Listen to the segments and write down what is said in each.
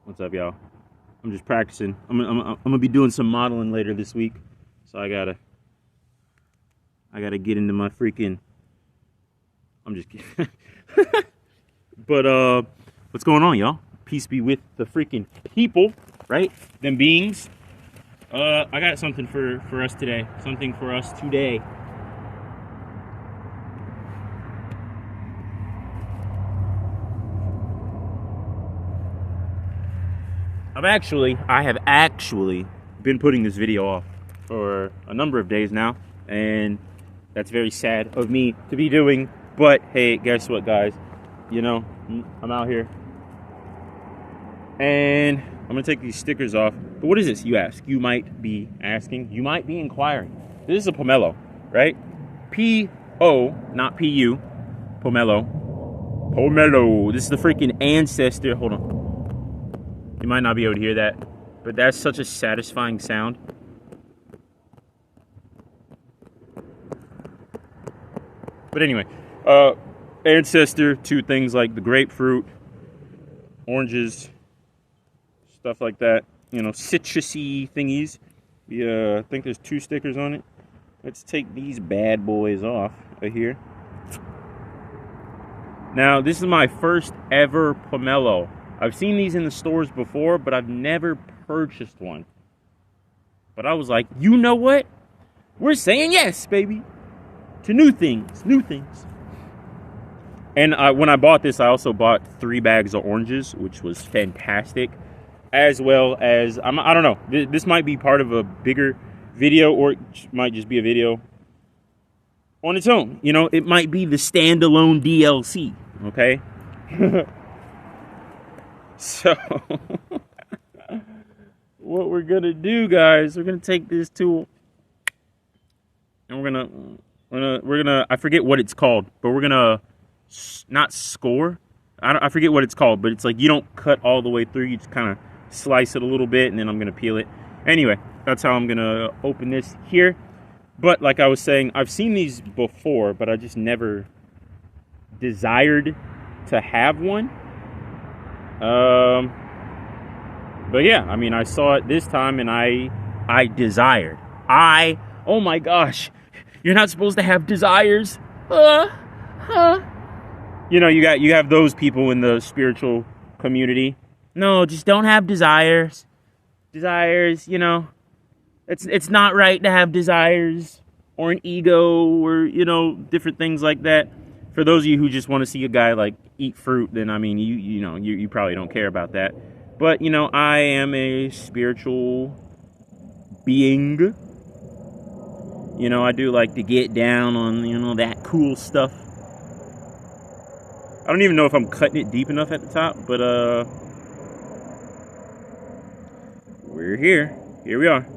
What's up, y'all? I'm just practicing. I'm gonna be doing some modeling later this week, so I gotta get into my freaking. I'm just kidding. But what's going on, y'all? Peace be with the freaking people, right? Them beings. I got something for us today. Something for us today. I have actually been putting this video off for a number of days now, and that's very sad of me to be doing. But hey, guess what, guys? You know, I'm out here, and I'm gonna take these stickers off. But what is this, you ask? You might be asking. You might be inquiring. This is a pomelo, right? P-O, not P-U. Pomelo. Pomelo. This is the freaking ancestor. Hold on. You might not be able to hear that, but that's such a satisfying sound. But anyway, ancestor to things like the grapefruit, oranges, stuff like that. You know, citrusy thingies. I think there's 2 stickers on it. Let's take these bad boys off of here. Now, this is my first ever pomelo. I've seen these in the stores before, but I've never purchased one. But I was like, you know what? We're saying yes, baby, to new things, And when I bought this, I also bought 3 bags of oranges, which was fantastic. As well as, I don't know, this might be part of a bigger video, or it might just be a video on its own. You know, it might be the standalone DLC, okay? So, what we're gonna do, guys, we're gonna take this tool, and we're gonna, I forget what it's called, but we're gonna, not score, I forget what it's called, but it's like, you don't cut all the way through, you just kind of slice it a little bit, and then I'm gonna peel it. Anyway, that's how I'm gonna open this here. But like I was saying, I've seen these before, but I just never desired to have one. But yeah, I mean, I saw it this time, and I desired. Oh my gosh, you're not supposed to have desires. You know, you have those people in the spiritual community. No, just don't have desires. Desires, you know, it's not right to have desires, or an ego, or, you know, different things like that. For those of you who just want to see a guy like eat fruit, then I mean, you probably don't care about that. But you know, I am a spiritual being. You know, I do like to get down on, you know, that cool stuff. I don't even know if I'm cutting it deep enough at the top, but we're here. Here we are.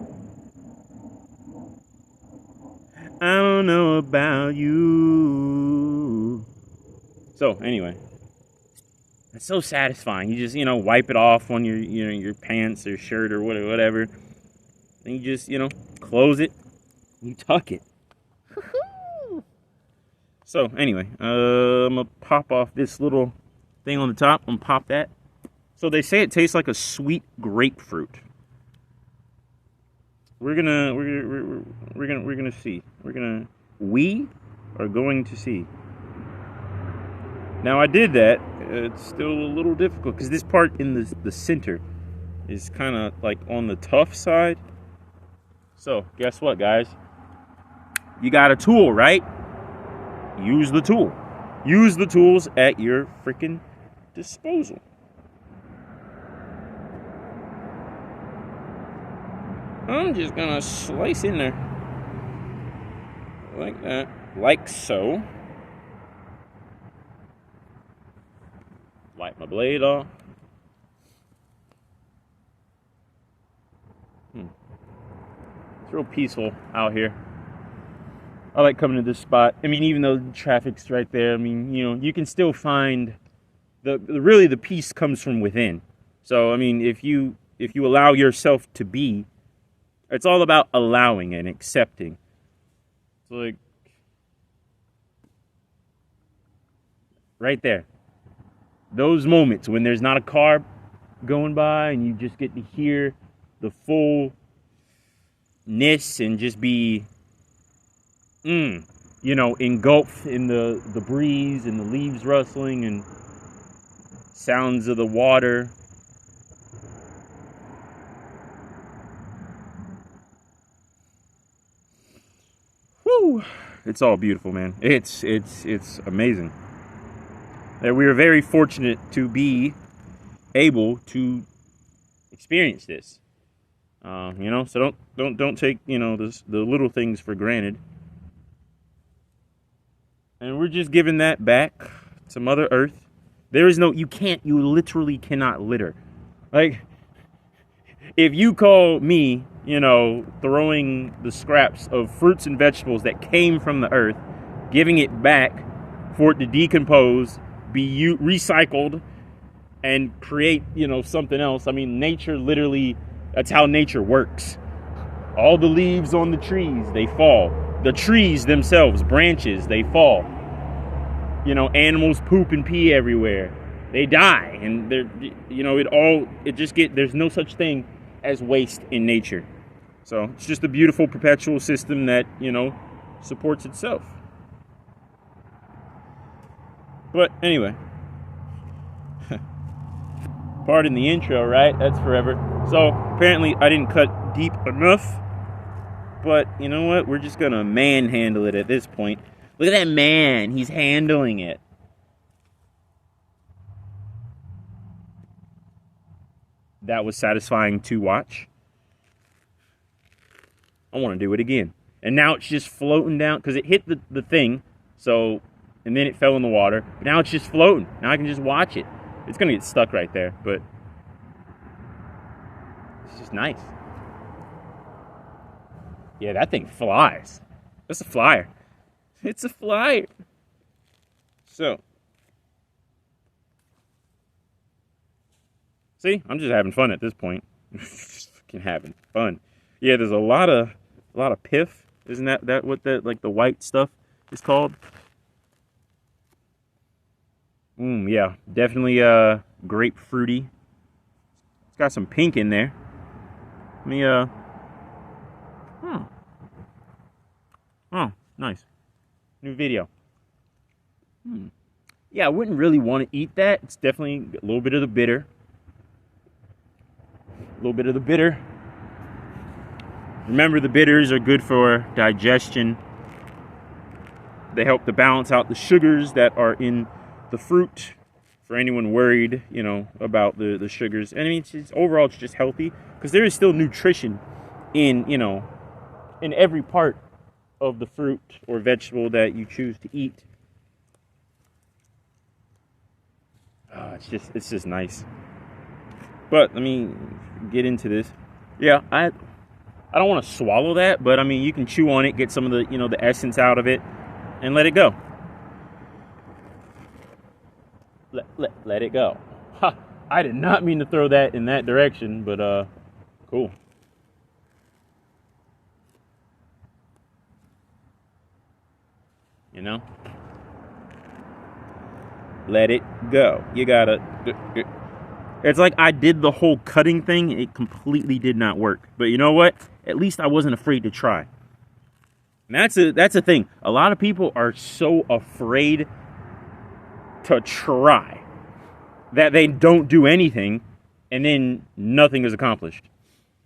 I don't know about you. So anyway, it's so satisfying. You just, you know, wipe it off on your, you know, your pants or shirt or whatever. And you just, you know, close it. You tuck it. So anyway, I'm gonna pop off this little thing on the top. I'm gonna pop that. So they say it tastes like a sweet grapefruit. We are going to see. We are going to see. Now I did that. It's still a little difficult because this part in the center is kind of like on the tough side. So guess what, guys? You got a tool, right? Use the tool. Use the tools at your freaking disposal. I'm just gonna slice in there like that, like so. Wipe my blade off. It's real peaceful out here. I like coming to this spot. I mean, even though the traffic's right there, I mean, you know, you can still find really the peace comes from within. So, I mean, if you allow yourself to be, it's all about allowing and accepting. It's like right there. Those moments when there's not a car going by, and you just get to hear the fullness and just be, engulfed in the breeze and the leaves rustling and sounds of the water. Whew. It's all beautiful, man. It's amazing. And we are very fortunate to be able to experience this. So don't take, the little things for granted. And we're just giving that back to Mother Earth. There is you literally cannot litter. Like, if you call me, throwing the scraps of fruits and vegetables that came from the earth, giving it back for it to decompose, be recycled, and create, something else. I mean, nature literally, that's how nature works. All the leaves on the trees, they fall. The trees themselves, branches, they fall. Animals poop and pee everywhere. They die. And they're, there's no such thing as waste in nature. So it's just a beautiful perpetual system that, supports itself. But anyway, pardon the intro, right? That's forever. So apparently I didn't cut deep enough, but you know what? We're just going to manhandle it at this point. Look at that man. He's handling it. That was satisfying to watch. I want to do it again. And now it's just floating down because it hit the thing. So, and then it fell in the water. But now it's just floating. Now I can just watch it. It's going to get stuck right there, but it's just nice. Yeah, that thing flies. That's a flyer. It's a flyer. So, see, I'm just having fun at this point. Just fucking having fun. Yeah, there's a lot of pith. Isn't that what the white stuff is called? Yeah, definitely grapefruity. It's got some pink in there. Let me Oh, nice. New video. Yeah, I wouldn't really want to eat that. It's definitely a little bit of the bitter. Remember, the bitters are good for digestion. They help to balance out the sugars that are in the fruit. For anyone worried, about the sugars. And I mean, overall, it's just healthy. Because there is still nutrition in, in every part of the fruit or vegetable that you choose to eat. It's just nice. But let me get into this. Yeah, I don't want to swallow that, but I mean, you can chew on it, get some of the, the essence out of it, and let it go. Let it go. Ha! I did not mean to throw that in that direction, but cool. Let it go. You gotta. It's like I did the whole cutting thing. It completely did not work. But you know what? At least I wasn't afraid to try. And that's a thing. A lot of people are so afraid to try that they don't do anything, and then nothing is accomplished.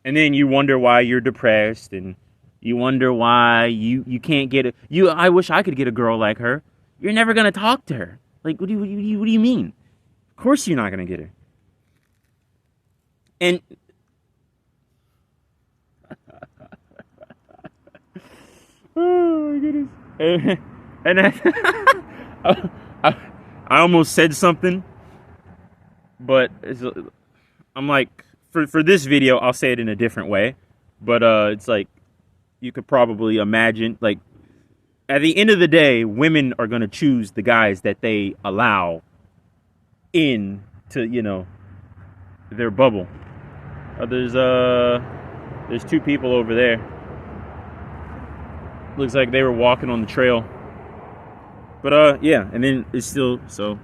And then you wonder why you're depressed, and you wonder why you can't get it. I wish I could get a girl like her. You're never gonna talk to her. Like, what do you mean? Of course you're not gonna get her. And oh my goodness. And I almost said something, but I'm like, for this video, I'll say it in a different way. But it's like, you could probably imagine, like, at the end of the day, women are going to choose the guys that they allow into, their bubble. There's two people over there. Looks like they were walking on the trail. But yeah, and then it's still, so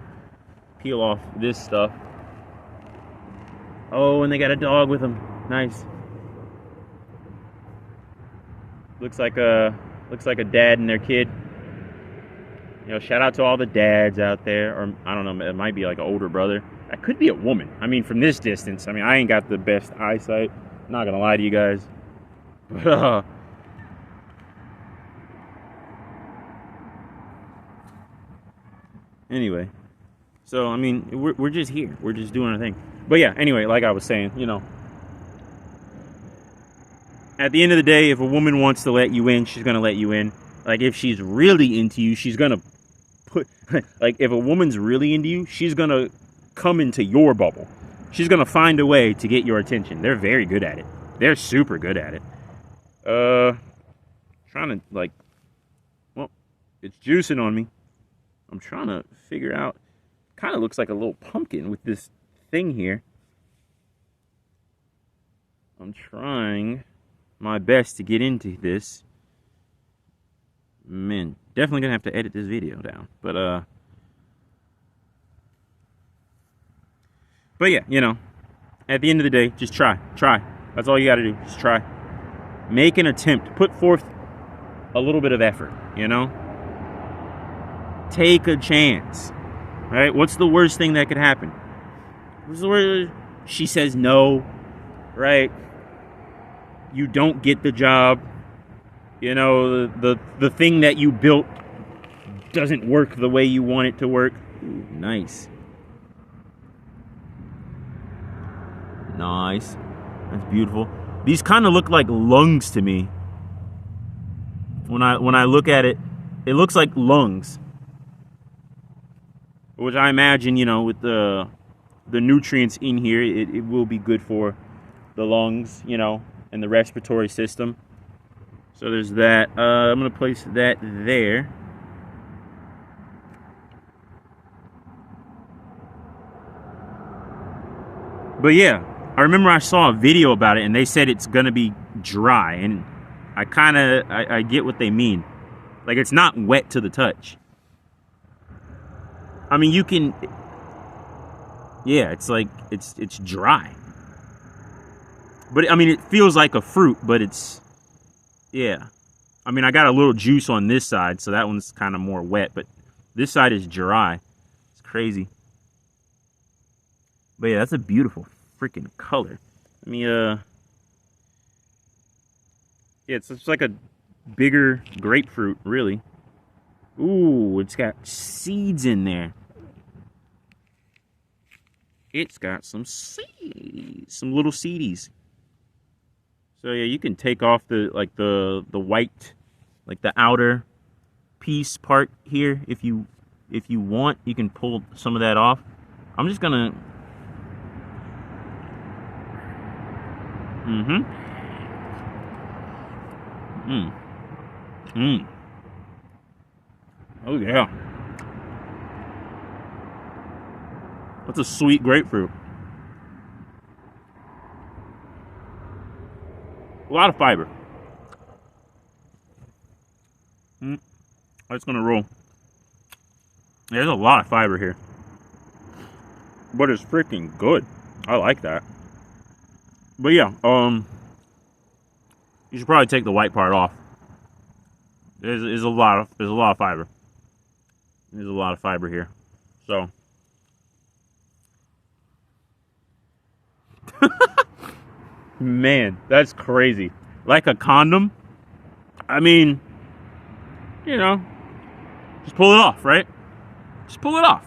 peel off this stuff. Oh, and they got a dog with them. Nice. Looks like a dad and their kid. You know, shout out to all the dads out there, or I don't know, it might be like an older brother. That could be a woman. I mean, from this distance, I mean, I ain't got the best eyesight. Not gonna lie to you guys, but anyway. So I mean, we're just here. We're just doing our thing. But yeah, anyway, like I was saying, you know, at the end of the day, if a woman wants to let you in, she's gonna let you in. Like if she's really into you, she's gonna put like if a woman's really into you, she's gonna come into your bubble. She's gonna find a way to get your attention. They're very good at it. They're super good at it. Trying to like, well, it's juicing on me. I'm trying to figure out. Kind of looks like a little pumpkin with this thing here. I'm trying my best to get into this. Man, definitely gonna have to edit this video down. But yeah, you know, at the end of the day, just try. That's all you gotta do, just try. Make an attempt, put forth a little bit of effort, you know? Take a chance, right? What's the worst thing that could happen? What's the worst? She says no, right? You don't get the job. You know, the thing that you built doesn't work the way you want it to work. Ooh, nice. Nice. That's beautiful. These kind of look like lungs to me. When I look at it, it looks like lungs. Which I imagine, you know, with the nutrients in here, it will be good for the lungs, you know, and the respiratory system. So there's that. I'm going to place that there. But yeah, I remember I saw a video about it and they said it's going to be dry. And I get what they mean. Like it's not wet to the touch. I mean, you can, yeah, it's like, it's dry. But I mean, it feels like a fruit, but it's, yeah. I mean, I got a little juice on this side, so that one's kind of more wet, but this side is dry. It's crazy. But yeah, that's a beautiful freaking color. I mean, yeah, it's like a bigger grapefruit, really. Ooh, it's got seeds in there. It's got some seeds, some little seedies. So yeah, you can take off the white, like the outer piece part here if you want. You can pull some of that off. I'm just gonna. Oh yeah. That's a sweet grapefruit. A lot of fiber. That's gonna roll. There's a lot of fiber here. But it's freaking good. I like that. But yeah, you should probably take the white part off. There's a lot of fiber. There's a lot of fiber here. So man, that's crazy. Like a condom. I mean, you know, just pull it off, right? Just pull it off.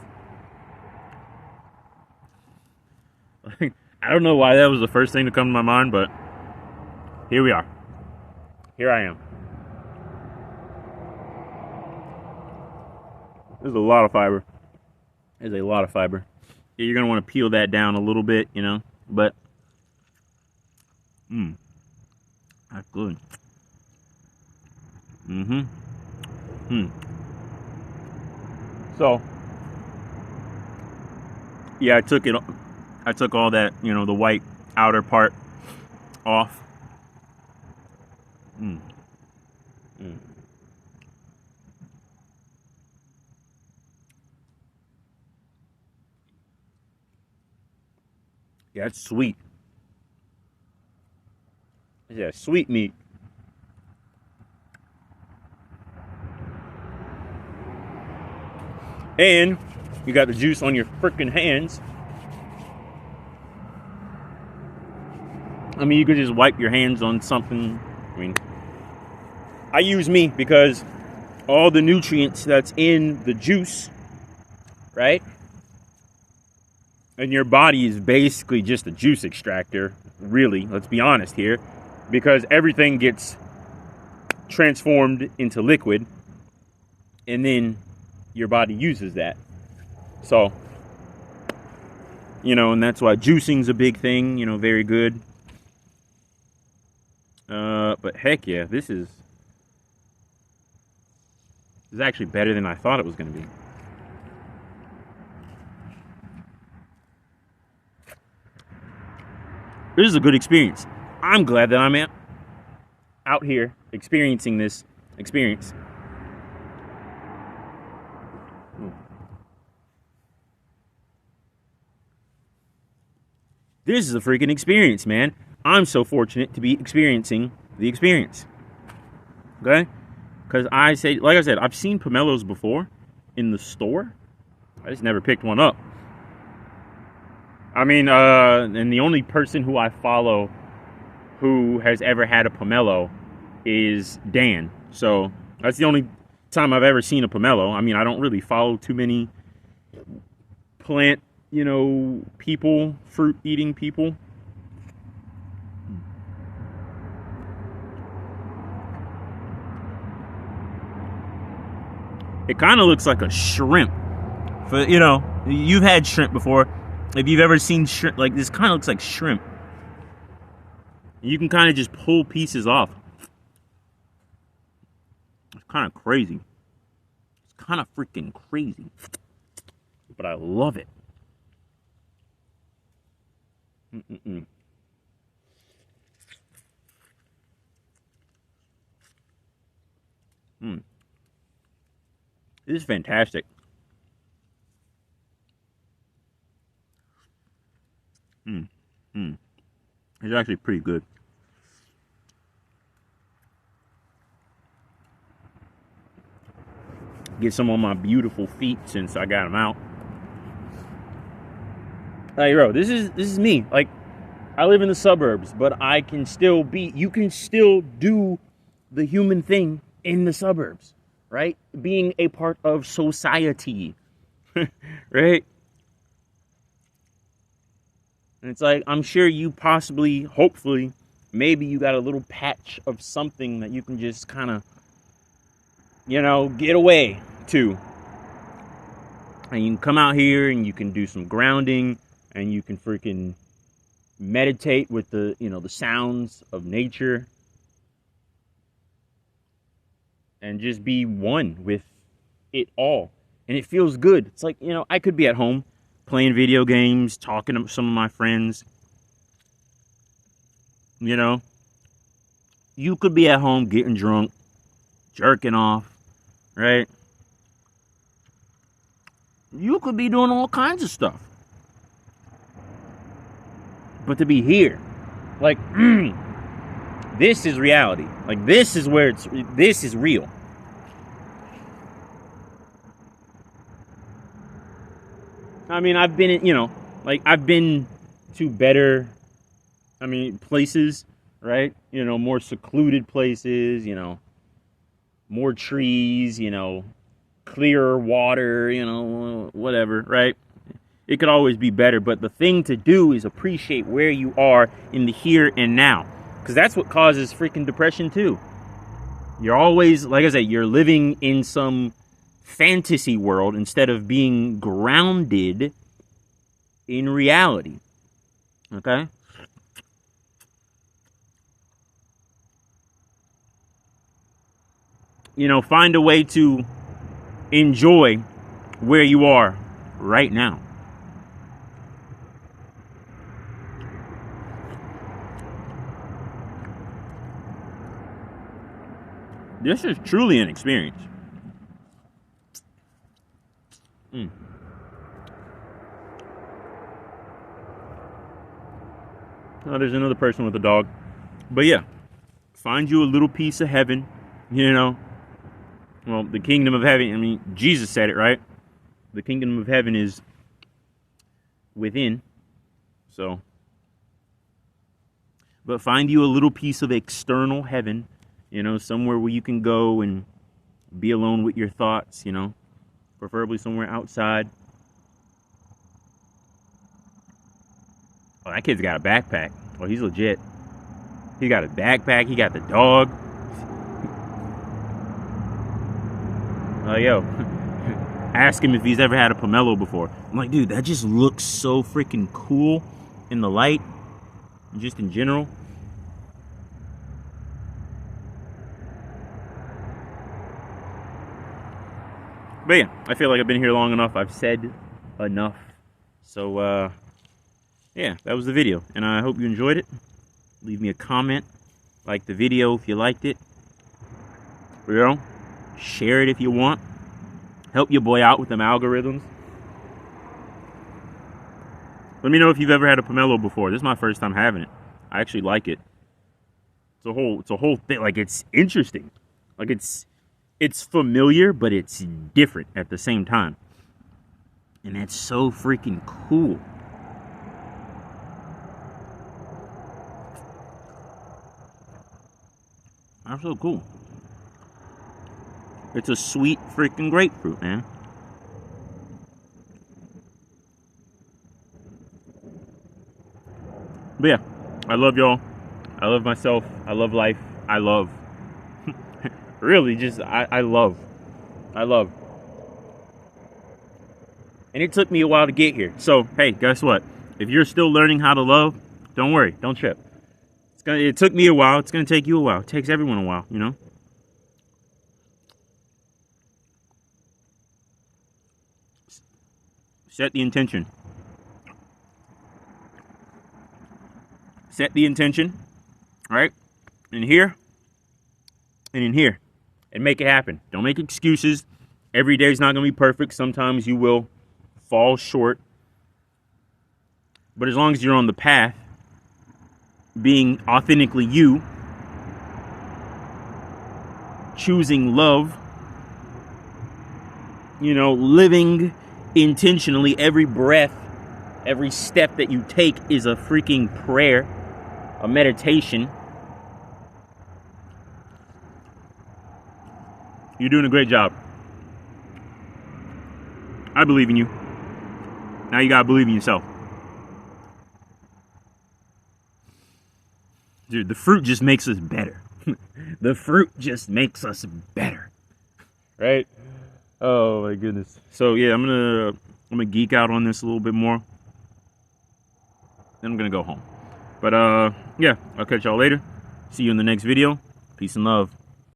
I don't know why that was the first thing to come to my mind, but here we are. Here I am. There's a lot of fiber. There's a lot of fiber. You're going to want to peel that down a little bit, you know, but that's good. So, yeah, I took all that, you know, the white outer part off. Yeah, it's sweet. Yeah, sweet meat. And you got the juice on your freaking hands. I mean, you could just wipe your hands on something. I mean, I use meat because all the nutrients that's in the juice, right? And your body is basically just a juice extractor, really. Let's be honest here. Because everything gets transformed into liquid. And then your body uses that. So, you know, and that's why juicing's a big thing, you know, very good. But heck yeah, this is actually better than I thought it was going to be. This is a good experience. I'm glad that I'm out here experiencing this experience. This is a freaking experience, man. I'm so fortunate to be experiencing the experience. Okay? Because like I said, I've seen pomelos before in the store. I just never picked one up. I mean, and the only person who I follow who has ever had a pomelo is Dan. So that's the only time I've ever seen a pomelo. I mean, I don't really follow too many plant, you know, people, fruit eating people. It kind of looks like a shrimp. For, you know, you've had shrimp before. If you've ever seen shrimp, like this kind of looks like shrimp. You can kind of just pull pieces off. It's kind of crazy. It's kind of freaking crazy. But I love it. This is fantastic. It's actually pretty good. Get some on my beautiful feet since I got them out. Hey, bro, this is me. Like, I live in the suburbs, but I can still be. You can still do the human thing in the suburbs, right? Being a part of society, right? And it's like, I'm sure you possibly, hopefully, maybe you got a little patch of something that you can just kind of, you know, get away to. And you can come out here and you can do some grounding and you can freaking meditate with the, you know, the sounds of nature. And just be one with it all. And it feels good. It's like, you know, I could be at home playing video games, talking to some of my friends. You know, you could be at home getting drunk, jerking off, right? You could be doing all kinds of stuff. But to be here, like, this is reality. Like, this is where this is real. I mean, I've been in, you know, like, I've been to better, I mean, places, right? You know, more secluded places, you know, more trees, you know, clearer water, you know, whatever, right? It could always be better, but the thing to do is appreciate where you are in the here and now. Because that's what causes freaking depression too. You're always, like I said, you're living in some fantasy world instead of being grounded in reality. Okay? You know, find a way to enjoy where you are right now. This is truly an experience. Oh, there's another person with a dog. But yeah, find you a little piece of heaven, you know. Well, the kingdom of heaven, I mean, Jesus said it, right? The kingdom of heaven is within. So, but find you a little piece of external heaven, you know, somewhere where you can go and be alone with your thoughts, you know, preferably somewhere outside. Oh, that kid's got a backpack. Oh, he's legit. He got a backpack. He got the dog. Oh, yo. Ask him if he's ever had a pomelo before. I'm like, dude, that just looks so freaking cool in the light. And just in general. But yeah, I feel like I've been here long enough. I've said enough. So, yeah, that was the video. And I hope you enjoyed it. Leave me a comment. Like the video if you liked it. You know, share it if you want. Help your boy out with them algorithms. Let me know if you've ever had a pomelo before. This is my first time having it. I actually like it. It's a whole thing. Like, it's interesting. Like, it's familiar, but it's different at the same time. And that's so freaking cool. That's so cool. It's a sweet freaking grapefruit, man. But yeah, I love y'all. I love myself. I love life. I love. Really, just, I love. I love. And it took me a while to get here. So, hey, guess what? If you're still learning how to love, don't worry. Don't trip. It took me a while. It's going to take you a while. It takes everyone a while, you know? Set the intention. Set the intention, all right? In here and in here. And make it happen. Don't make excuses. Every day is not going to be perfect. Sometimes you will fall short. But as long as you're on the path, being authentically you, choosing love, you know, living intentionally, every breath, every step that you take is a freaking prayer, a meditation. You're doing a great job. I believe in you. Now you gotta believe in yourself. Dude, the fruit just makes us better. The fruit just makes us better. Right? Oh my goodness. So yeah, I'm gonna geek out on this a little bit more. Then I'm gonna go home. But yeah, I'll catch y'all later. See you in the next video. Peace and love.